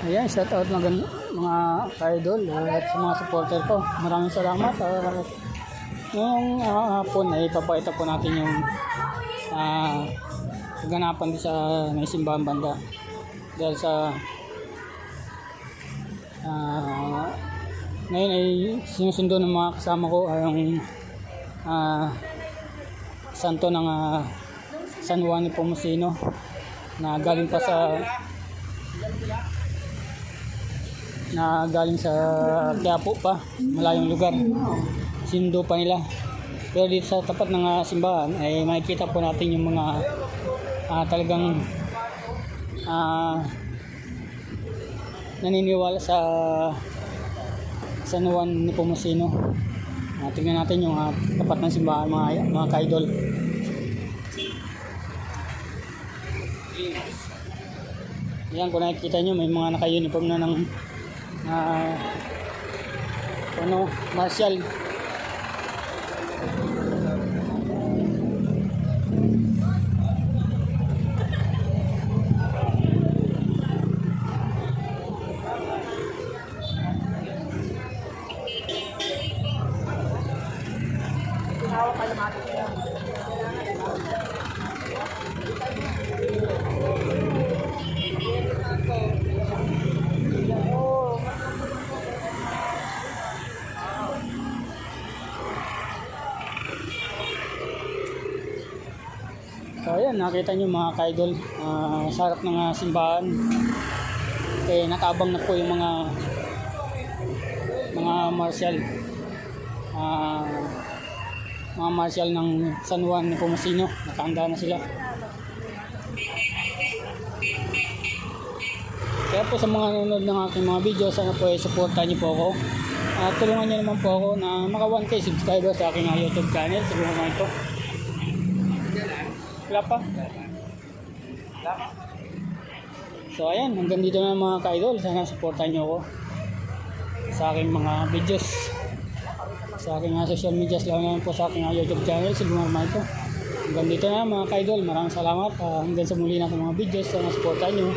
Ayan, shout out mga ka-idol at sa mga supporter ko. Maraming salamat. Ngayong hapon ay papakita po natin yung kaganapan din sa may simbahang banda. Dahil sa ngayon ay sinusundo ng mga kasama ko yung santo ng San Juan Nepomuceno na galing sa Quiapo pa, malayong lugar. Sinundo pa nila. Pero dito sa tapat ng simbahan ay makikita po natin yung mga talagang naniniwala sa San Juan Nepomuceno. Tingnan natin yung tapat ng simbahan, mga ka-idol. Yan, kung nakikita nyo, may mga naka-uniform na ng martial. So ayan, nakita nyo mga ka-idol, sa harap ng simbahan nakaabang na po yung mga martial ng San Juan Nepomuceno. Nakahanda na sila. Kaya po sa mga nanonood ng aking mga video, sana po supportan nyo po ako at tulungan nyo naman po ako na maka 1K subscriber sa aking YouTube channel. Siguro naman ito wala pa. So ayan, hanggang dito na mga ka-idol. Sana supportan nyo ako sa aking mga videos, sa aking social media, lalo na po sa aking YouTube channel, Siguro naman ito. Hanggang dito na mga ka-idol. Maraming salamat. Hanggang sa muli na mga videos. Sana supportan nyo.